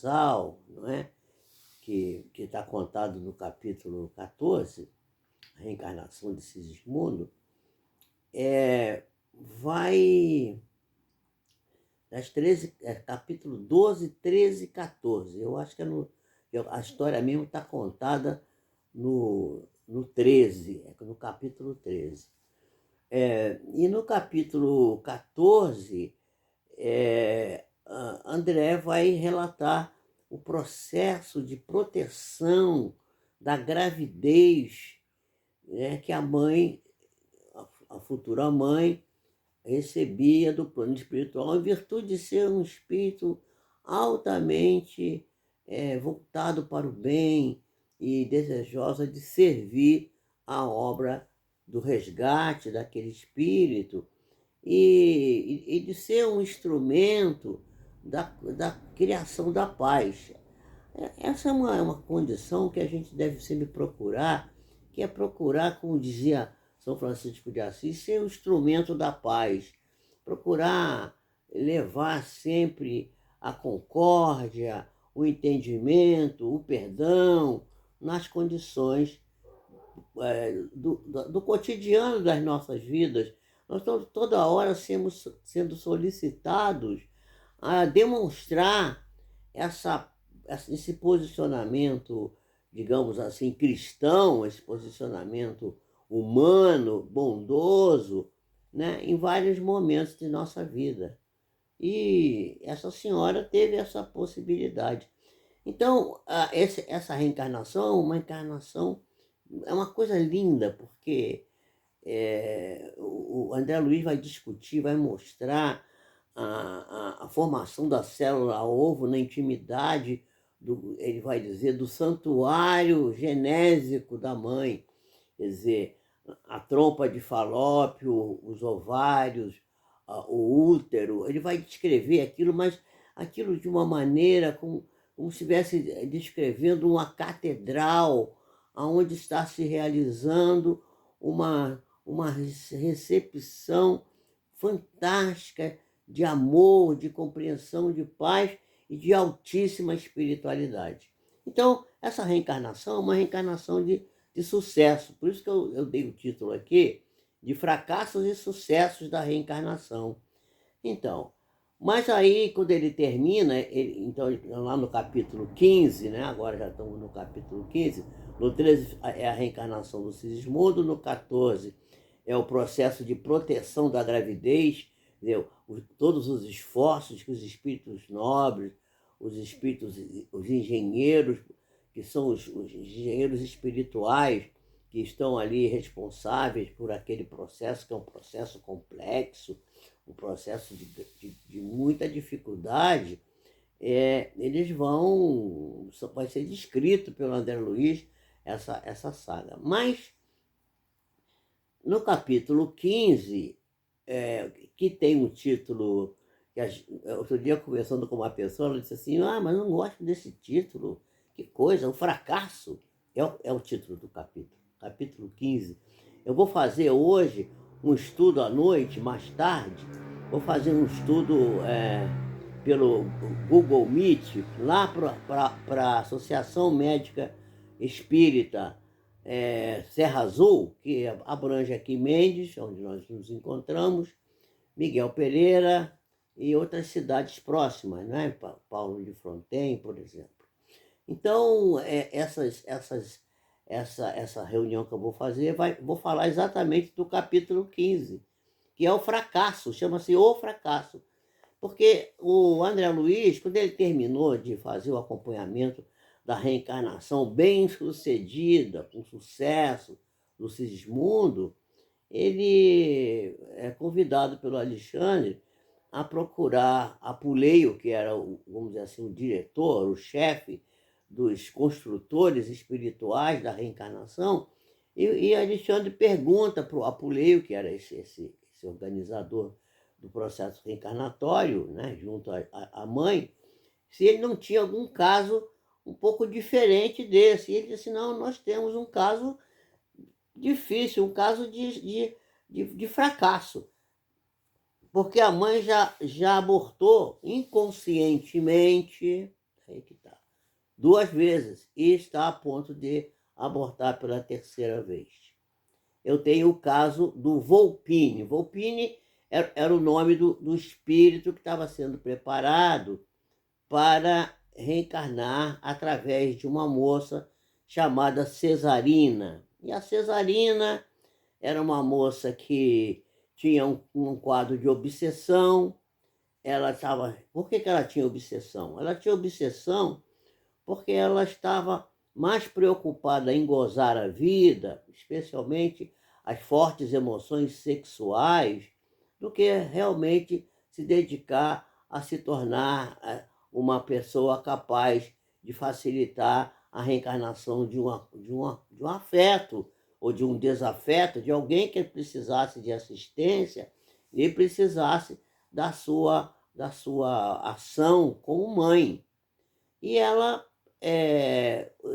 casal, não é? Que está contado no capítulo 14, a reencarnação de Sigismundo, vai das 13, capítulo 12, 13 e 14. Eu acho que a história mesmo está contada no 13, no capítulo 13. E no capítulo 14, André vai relatar o processo de proteção da gravidez, né, que a mãe, a futura mãe, recebia do plano espiritual, em virtude de ser um espírito altamente voltado para o bem e desejosa de servir a obra do resgate daquele espírito e de ser um instrumento da criação da paz. Essa é uma condição que a gente deve sempre procurar, que é procurar, como dizia São Francisco de Assis, ser o instrumento da paz, procurar levar sempre a concórdia, o entendimento, o perdão, nas condições do cotidiano das nossas vidas. Nós estamos toda hora sendo solicitados a demonstrar esse posicionamento, digamos assim, cristão, esse posicionamento humano, bondoso, né, em vários momentos de nossa vida. E essa senhora teve essa possibilidade. Então, essa reencarnação, uma encarnação, é uma coisa linda, porque o André Luiz vai discutir, vai mostrar a formação da célula ovo na intimidade, ele vai dizer, do santuário genésico da mãe, quer dizer, a trompa de Falópio, os ovários, o útero. Ele vai descrever aquilo, mas aquilo de uma maneira como se estivesse descrevendo uma catedral onde está se realizando uma recepção fantástica de amor, de compreensão, de paz e de altíssima espiritualidade. Então, essa reencarnação é uma reencarnação de sucesso. Por isso que eu dei o título aqui de Fracassos e Sucessos da Reencarnação. Então, mas aí, quando ele termina, então, lá no capítulo 15, né, agora já estamos no capítulo 15, no 13 é a reencarnação do Sigismundo, no 14 é o processo de proteção da gravidez, entendeu? Todos os esforços que os espíritos nobres, os espíritos, os engenheiros, que são os engenheiros espirituais, que estão ali responsáveis por aquele processo, que é um processo complexo, um processo de muita dificuldade, eles vai ser descrito pelo André Luiz essa saga. Mas, no capítulo 15, que tem um título, outro dia conversando com uma pessoa, ela disse assim, mas eu não gosto desse título, que coisa, o fracasso, é o título do capítulo 15. Eu vou fazer hoje um estudo à noite, mais tarde, vou fazer um estudo pelo Google Meet, lá para a Associação Médica Espírita Serra Azul, que abrange aqui Mendes, onde nós nos encontramos, Miguel Pereira e outras cidades próximas, né? Paulo de Fronten, por exemplo. Então, essa reunião que eu vou fazer, vou falar exatamente do capítulo 15, que é o fracasso, chama-se O Fracasso. Porque o André Luiz, quando ele terminou de fazer o acompanhamento da reencarnação bem sucedida, com sucesso, do Sigismundo, ele é convidado pelo Alexandre a procurar Apuleio, que era, vamos dizer assim, o diretor, o chefe dos construtores espirituais da reencarnação, e Alexandre pergunta para o Apuleio, que era esse organizador do processo reencarnatório, né, junto à mãe, se ele não tinha algum caso um pouco diferente desse. E ele disse, não, nós temos um caso difícil, um caso de fracasso, porque a mãe já abortou inconscientemente, Aí que tá. 2 vezes e está a ponto de abortar pela terceira vez. Eu tenho o caso do Volpini. Volpini era o nome do espírito que estava sendo preparado para reencarnar através de uma moça chamada Cesarina. E a Cesarina era uma moça que tinha um quadro de obsessão. Ela estava. Por que ela tinha obsessão? Ela tinha obsessão porque ela estava mais preocupada em gozar a vida, especialmente as fortes emoções sexuais, do que realmente se dedicar a se tornar uma pessoa capaz de facilitar a reencarnação de um afeto ou de um desafeto, de alguém que precisasse de assistência e precisasse da sua ação como mãe. E ela,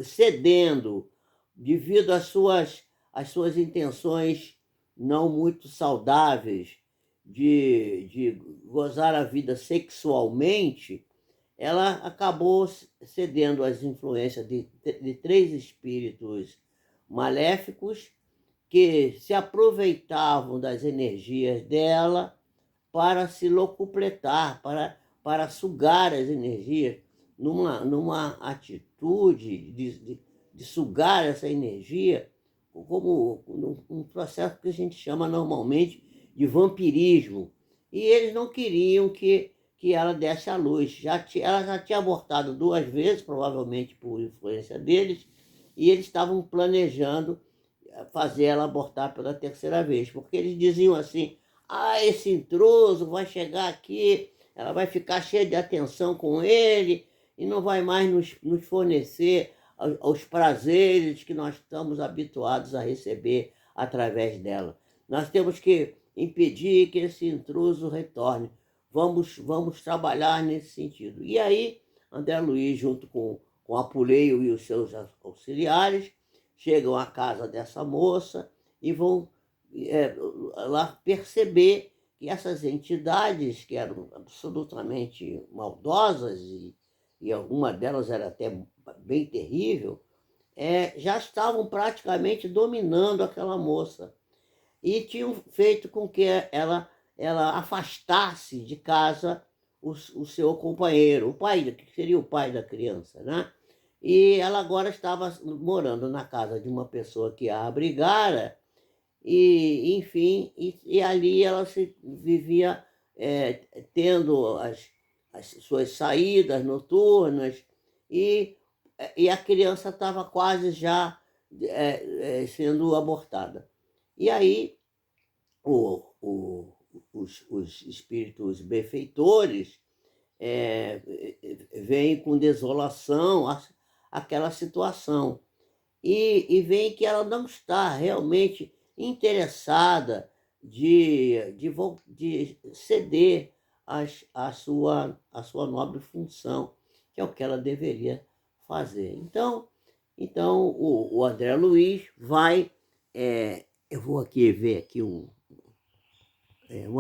cedendo, devido às suas intenções não muito saudáveis de gozar a vida sexualmente, ela acabou cedendo às influências de 3 espíritos maléficos que se aproveitavam das energias dela para se locupletar, para sugar as energias, numa atitude de sugar essa energia, como um processo que a gente chama normalmente de vampirismo. E eles não queriam que ela desse à luz. Ela já tinha abortado 2 vezes, provavelmente por influência deles, e eles estavam planejando fazer ela abortar pela terceira vez, porque eles diziam assim: ah, esse intruso vai chegar aqui, ela vai ficar cheia de atenção com ele e não vai mais nos fornecer os prazeres que nós estamos habituados a receber através dela. Nós temos que impedir que esse intruso retorne. Vamos trabalhar nesse sentido. E aí, André Luiz, junto com Apuleio e os seus auxiliares, chegam à casa dessa moça e vão lá perceber que essas entidades, que eram absolutamente maldosas, e alguma delas era até bem terrível, já estavam praticamente dominando aquela moça e tinham feito com que ela afastasse de casa o seu companheiro, o pai, que seria o pai da criança, né? E ela agora estava morando na casa de uma pessoa que a abrigara, e enfim, e ali ela se vivia tendo as suas saídas noturnas, e, e a criança estava quase já sendo abortada. E aí os espíritos benfeitores veem com desolação aquela situação e veem que ela não está realmente interessada de ceder a sua nobre função, que é o que ela deveria fazer. Então o André Luiz vai, eu vou aqui ver aqui o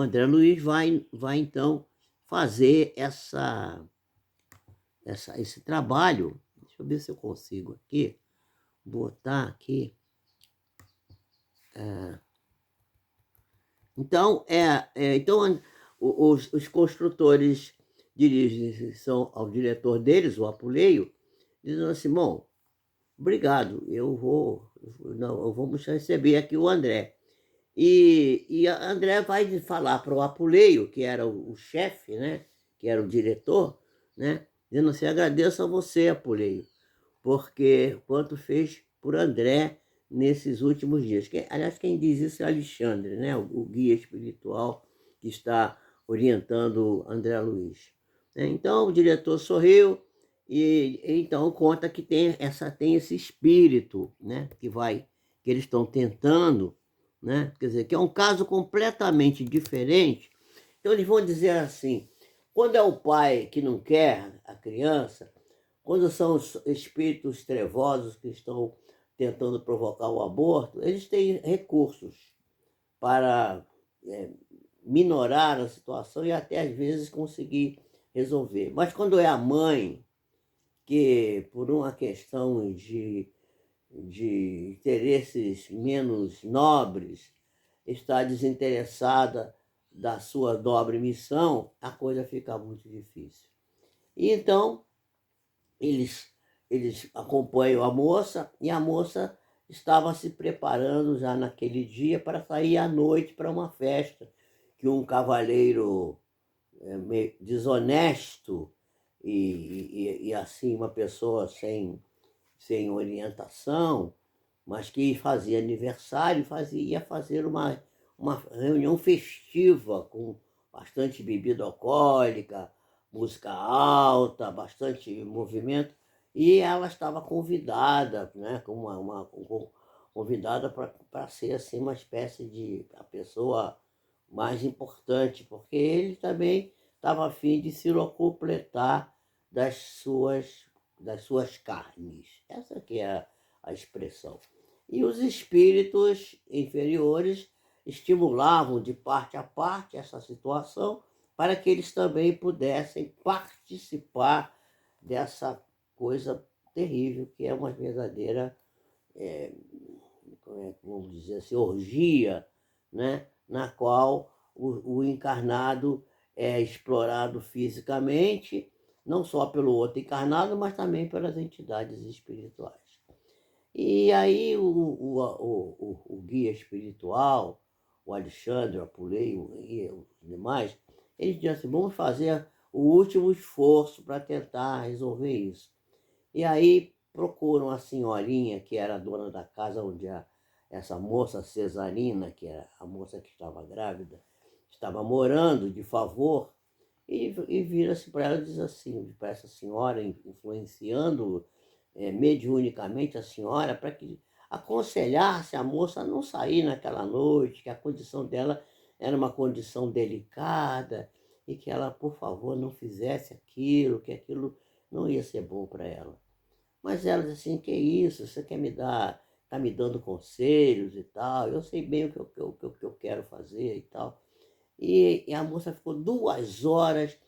André Luiz vai então fazer esse trabalho. Deixa eu ver se eu consigo aqui botar aqui. Então, os construtores dirigem-se ao diretor deles, o Apuleio, dizendo assim: bom, obrigado, vamos receber aqui o André. E a André vai falar para o Apuleio, que era o chefe, né, que era o diretor, né, dizendo assim: agradeço a você, Apuleio, porque quanto fez por André nesses últimos dias. Aliás, quem diz isso é Alexandre, né, o guia espiritual que está orientando André Luiz. Então, o diretor sorriu e então conta que tem esse espírito, né, que eles estão tentando, né, quer dizer, que é um caso completamente diferente. Então, eles vão dizer assim: quando é o pai que não quer a criança, quando são os espíritos trevosos que estão tentando provocar o aborto, eles têm recursos para minorar a situação e até às vezes conseguir resolver. Mas quando é a mãe que, por uma questão de interesses menos nobres, está desinteressada da sua nobre missão, a coisa fica muito difícil. E então, eles, eles acompanham a moça, e a moça estava se preparando já naquele dia para sair à noite para uma festa que um cavaleiro meio desonesto e assim uma pessoa sem orientação, mas que fazia aniversário, ia fazer uma reunião festiva com bastante bebida alcoólica, música alta, bastante movimento, e ela estava convidada, né, convidada para ser assim uma espécie de a pessoa mais importante, porque ele também estava a fim de se locupletar das suas carnes. Essa que é a expressão. E os espíritos inferiores estimulavam de parte a parte essa situação para que eles também pudessem participar dessa coisa terrível que é uma verdadeira, vamos dizer assim, orgia, né? Na qual o encarnado é explorado fisicamente, não só pelo outro encarnado, mas também pelas entidades espirituais. E aí o guia espiritual, o Alexandre, o Apulei e os demais, eles diziam assim, vamos fazer o último esforço para tentar resolver isso. E aí procuram a senhorinha, que era a dona da casa onde essa moça Cesarina, que era a moça que estava grávida, estava morando de favor, e vira-se para ela e diz assim, para essa senhora, influenciando mediunicamente a senhora, para que aconselhasse a moça a não sair naquela noite, que a condição dela era uma condição delicada, e que ela, por favor, não fizesse aquilo, que aquilo não ia ser bom para ela. Mas ela diz assim, que isso, você quer me dar, está me dando conselhos e tal, eu sei bem o que eu quero fazer e tal. E a moça ficou 2 horas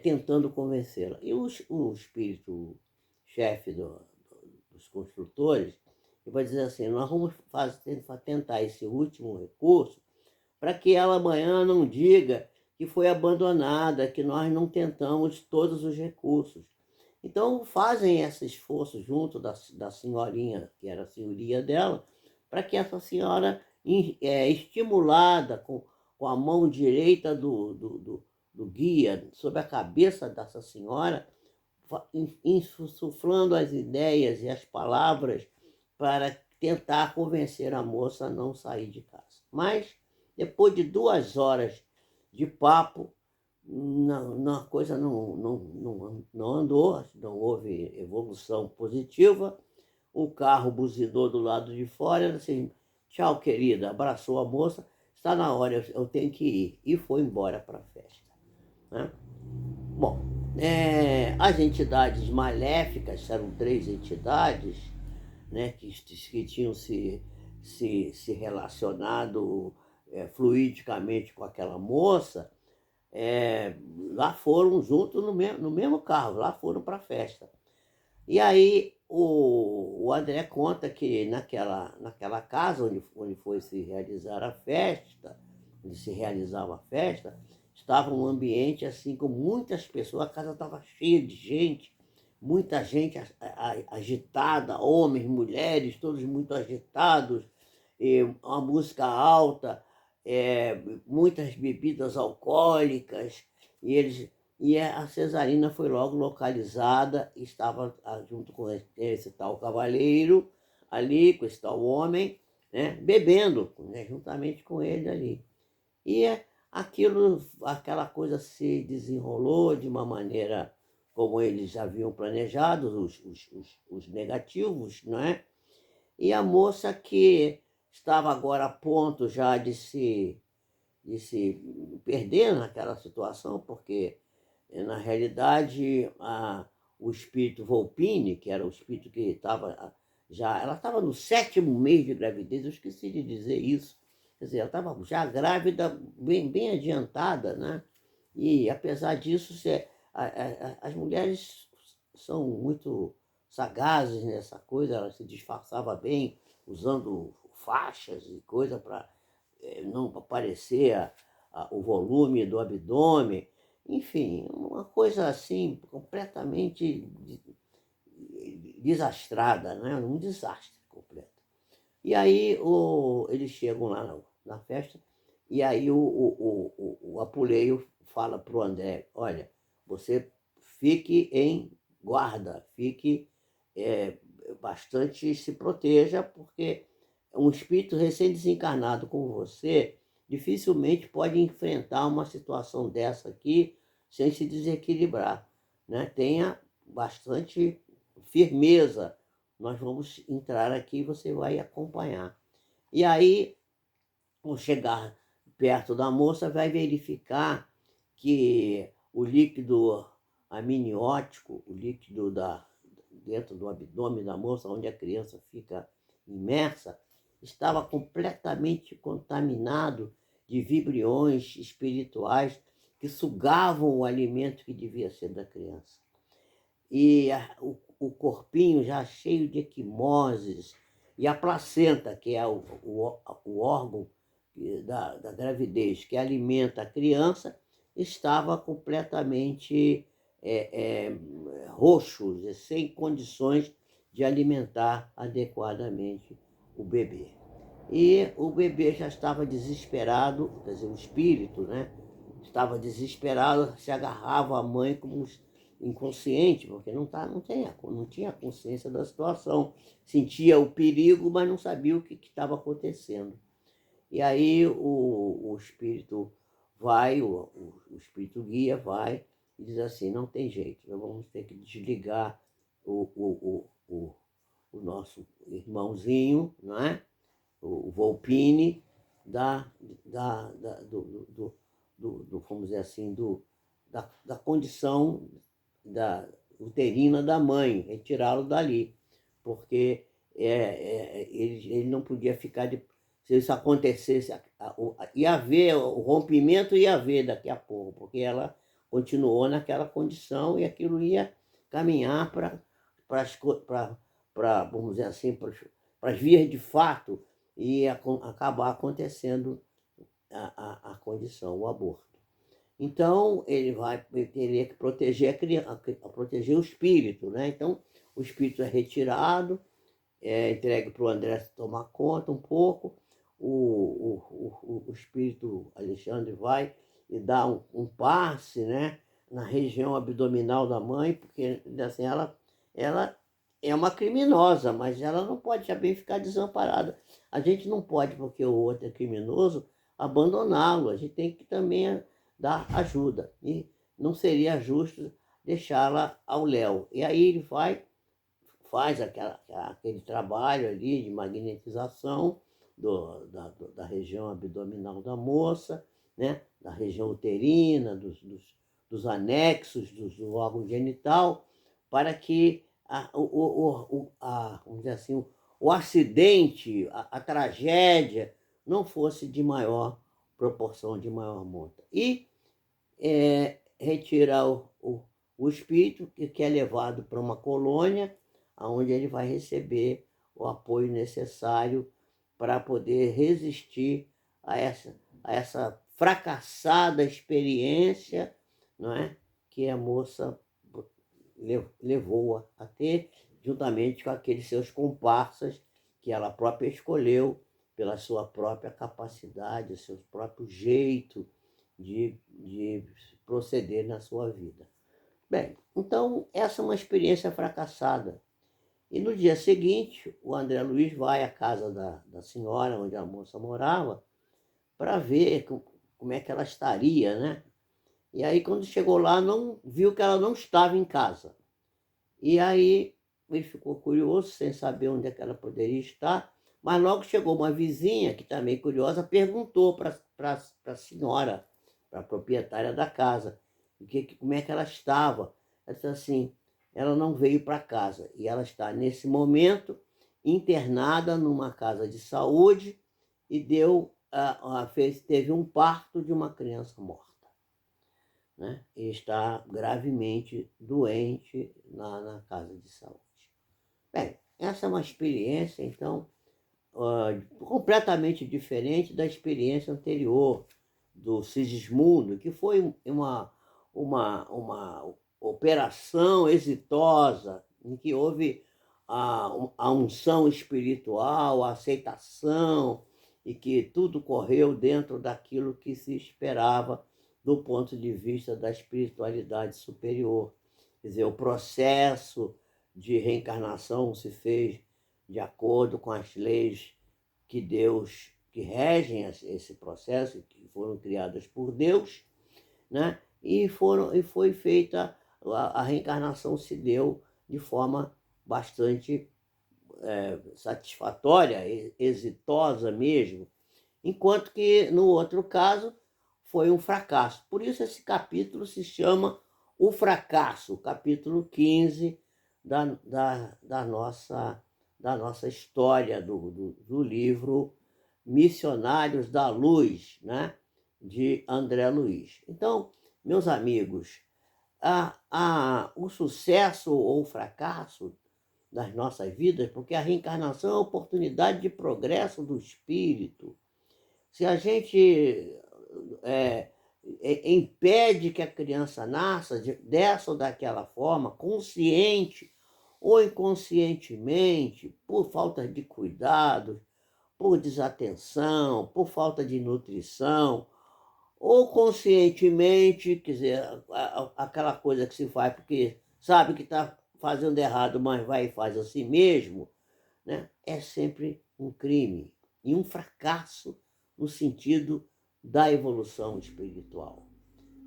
tentando convencê-la. E o espírito chefe dos construtores vai dizer assim, nós vamos tentar esse último recurso para que ela amanhã não diga que foi abandonada, que nós não tentamos todos os recursos. Então fazem esse esforço junto da senhorinha, que era a senhoria dela, para que essa senhora, estimulada com a mão direita do guia sobre a cabeça dessa senhora, insuflando as ideias e as palavras para tentar convencer a moça a não sair de casa. Mas, depois de 2 horas de papo, a coisa não andou, não houve evolução positiva. O carro buzinou do lado de fora, assim, tchau, querida, abraçou a moça, está na hora, eu tenho que ir. E foi embora para a festa. Né? Bom, as entidades maléficas, eram 3 entidades, né, que tinham se relacionado fluidicamente com aquela moça, lá foram juntos no mesmo carro, lá foram para a festa. E aí o André conta que naquela casa onde foi se realizar a festa, onde se realizava a festa, estava um ambiente assim com muitas pessoas, a casa estava cheia de gente, muita gente agitada, homens, mulheres, todos muito agitados, uma música alta, muitas bebidas alcoólicas, e a Cesarina foi logo localizada, estava junto com esse tal cavaleiro ali, com esse tal homem, né, bebendo, né, juntamente com ele ali. E aquela coisa se desenrolou de uma maneira como eles já haviam planejado, os negativos, não é? E a moça que estava agora a ponto já de se perder naquela situação, porque, na realidade, o espírito Volpini, que era o espírito que estava ela estava no 7º mês de gravidez, eu esqueci de dizer isso. Quer dizer, ela estava já grávida, bem adiantada, né? E, apesar disso, as mulheres são muito sagazes nessa coisa, ela se disfarçava bem, usando faixas e coisa para não aparecer o volume do abdômen, enfim, uma coisa assim completamente desastrada, né? Um desastre completo. E aí eles chegam lá na festa, e aí o Apuleio fala para o André, olha, você fique em guarda, fique bastante, se proteja, porque um espírito recém-desencarnado como você dificilmente pode enfrentar uma situação dessa aqui sem se desequilibrar, né? Tenha bastante firmeza, nós vamos entrar aqui e você vai acompanhar. E aí, ao chegar perto da moça, vai verificar que o líquido amniótico, o líquido dentro do abdômen da moça, onde a criança fica imersa, estava completamente contaminado de vibriões espirituais que sugavam o alimento que devia ser da criança. E o corpinho já cheio de equimoses, e a placenta, que é o órgão da gravidez que alimenta a criança, estava completamente roxo, sem condições de alimentar adequadamente o bebê. E o bebê já estava desesperado, quer dizer, o espírito, né? Estava desesperado, se agarrava à mãe como inconsciente, porque não tinha consciência da situação. Sentia o perigo, mas não sabia o que estava acontecendo. E aí o espírito vai, o espírito guia vai e diz assim, não tem jeito, nós vamos ter que desligar o nosso irmãozinho, não é? O Volpini, vamos dizer assim, da condição uterina da mãe, retirá-lo dali, porque ele não podia ficar se isso acontecesse, ia haver, o rompimento ia haver daqui a pouco, porque ela continuou naquela condição e aquilo ia caminhar vamos dizer assim, para as vias de fato, e acabar acontecendo a condição, o aborto. Então, ele teria que proteger a criança, proteger o espírito, né? Então, o espírito é retirado, entregue para o André tomar conta um pouco, o espírito Alexandre vai e dá um passe, né, na região abdominal da mãe, porque assim, ela é uma criminosa, mas ela não pode também ficar desamparada. A gente não pode, porque o outro é criminoso, abandoná-lo. A gente tem que também dar ajuda. E não seria justo deixá-la ao léu. E aí ele faz aquele trabalho ali de magnetização da região abdominal da moça, né? Da região uterina, dos anexos do órgão genital, para que vamos dizer assim, o acidente, a tragédia, não fosse de maior proporção, de maior monta. E retira o espírito, que é levado para uma colônia, onde ele vai receber o apoio necessário para poder resistir a essa fracassada experiência, não é? Que a moça levou a ter, juntamente com aqueles seus comparsas que ela própria escolheu pela sua própria capacidade, seu próprio jeito de proceder na sua vida. Bem, então essa é uma experiência fracassada. E no dia seguinte, o André Luiz vai à casa da senhora, onde a moça morava, para ver como é que ela estaria, né? E aí, quando chegou lá, viu que ela não estava em casa. E aí, ele ficou curioso, sem saber onde é que ela poderia estar, mas logo chegou uma vizinha, que também curiosa, perguntou para a senhora, para a proprietária da casa, como é que ela estava. Ela disse assim, ela não veio para casa, e ela está, nesse momento, internada numa casa de saúde e teve um parto de uma criança morta. né? E está gravemente doente na casa de saúde. Bem, essa é uma experiência, então, completamente diferente da experiência anterior do Sigismundo, que foi uma operação exitosa, em que houve a unção espiritual, a aceitação, e que tudo correu dentro daquilo que se esperava do ponto de vista da espiritualidade superior. Quer dizer, o processo de reencarnação se fez de acordo com as leis que regem esse processo, que foram criadas por Deus, né? E foi feita, a reencarnação se deu de forma bastante satisfatória, exitosa mesmo, enquanto que no outro caso foi um fracasso. Por isso esse capítulo se chama O Fracasso, capítulo 15 da nossa história do livro Missionários da Luz, né? De André Luiz. Então, meus amigos, o sucesso ou o fracasso das nossas vidas, porque a reencarnação é a oportunidade de progresso do espírito. Se a gente impede que a criança nasça dessa ou daquela forma, consciente ou inconscientemente, por falta de cuidado, por desatenção, por falta de nutrição, ou conscientemente, quer dizer, aquela coisa que se faz porque sabe que está fazendo errado, mas vai e faz assim mesmo, né? É sempre um crime e um fracasso no sentido da evolução espiritual.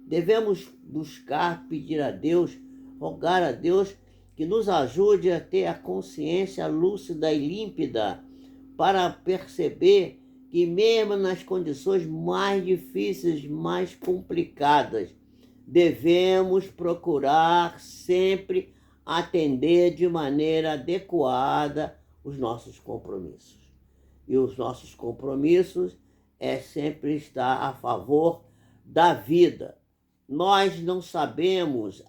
Devemos buscar, pedir a Deus, rogar a Deus que nos ajude a ter a consciência lúcida e límpida para perceber que mesmo nas condições mais difíceis, mais complicadas, devemos procurar sempre atender de maneira adequada os nossos compromissos. E os nossos compromissos é sempre estar a favor da vida. Nós não sabemos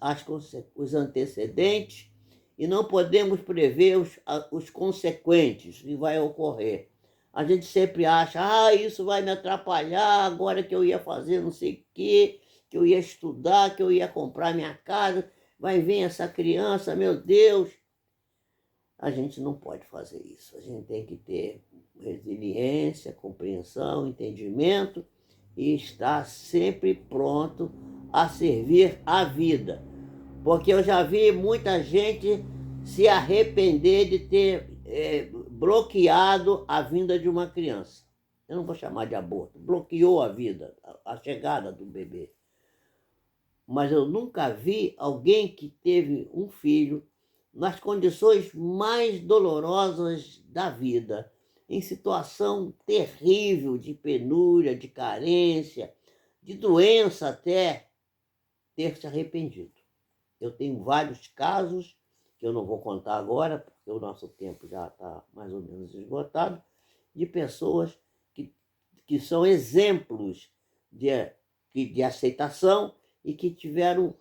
os antecedentes e não podemos prever os consequentes que vai ocorrer. A gente sempre acha, isso vai me atrapalhar, agora que eu ia fazer não sei o quê, que eu ia estudar, que eu ia comprar minha casa, vai vir essa criança, meu Deus. A gente não pode fazer isso. A gente tem que ter resiliência, compreensão, entendimento e estar sempre pronto a servir a vida. Porque eu já vi muita gente se arrepender de ter bloqueado a vinda de uma criança. Eu não vou chamar de aborto, bloqueou a vida, a chegada do bebê. Mas eu nunca vi alguém que teve um filho nas condições mais dolorosas da vida, em situação terrível de penúria, de carência, de doença até, ter se arrependido. Eu tenho vários casos, que eu não vou contar agora, porque o nosso tempo já está mais ou menos esgotado, de pessoas que são exemplos de aceitação e que tiveram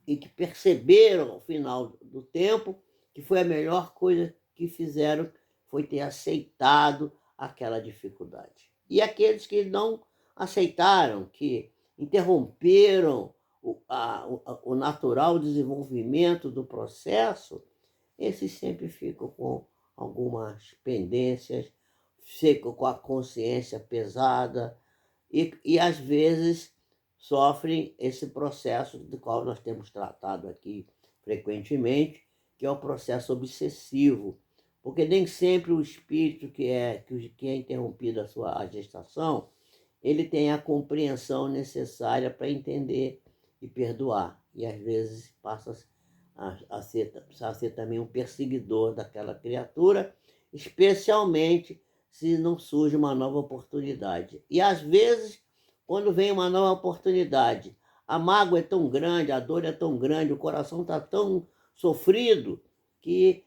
e que perceberam ao final do tempo que foi a melhor coisa que fizeram, foi ter aceitado aquela dificuldade. E aqueles que não aceitaram, que interromperam o natural desenvolvimento do processo, esses sempre ficam com algumas pendências, ficam com a consciência pesada e às vezes sofrem esse processo do qual nós temos tratado aqui frequentemente, que é o processo obsessivo, porque nem sempre o espírito que é interrompido a sua gestação, ele tem a compreensão necessária para entender e perdoar, e às vezes passa a ser também um perseguidor daquela criatura, especialmente se não surge uma nova oportunidade. E às vezes, quando vem uma nova oportunidade, a mágoa é tão grande, a dor é tão grande, o coração está tão sofrido, que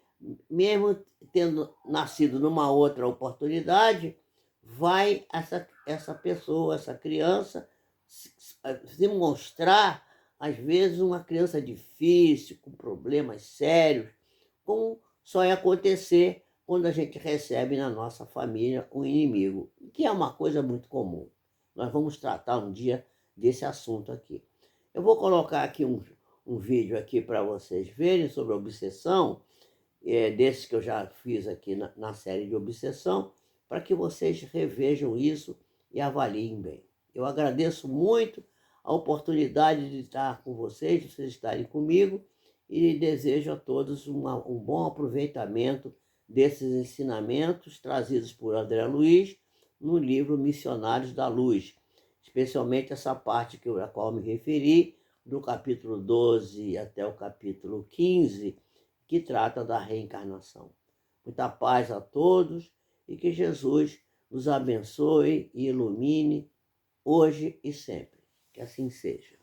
mesmo tendo nascido numa outra oportunidade, vai essa pessoa, essa criança, se mostrar, às vezes, uma criança difícil, com problemas sérios, como só é acontecer quando a gente recebe na nossa família um inimigo, que é uma coisa muito comum. Nós vamos tratar um dia desse assunto aqui. Eu vou colocar aqui um vídeo aqui para vocês verem sobre a obsessão, desses que eu já fiz aqui na série de obsessão, para que vocês revejam isso e avaliem bem. Eu agradeço muito a oportunidade de estar com vocês, de vocês estarem comigo, e desejo a todos um bom aproveitamento desses ensinamentos trazidos por André Luiz no livro Missionários da Luz, especialmente essa parte a qual me referi, do capítulo 12 até o capítulo 15, que trata da reencarnação. Muita paz a todos e que Jesus nos abençoe e ilumine hoje e sempre. Que assim seja.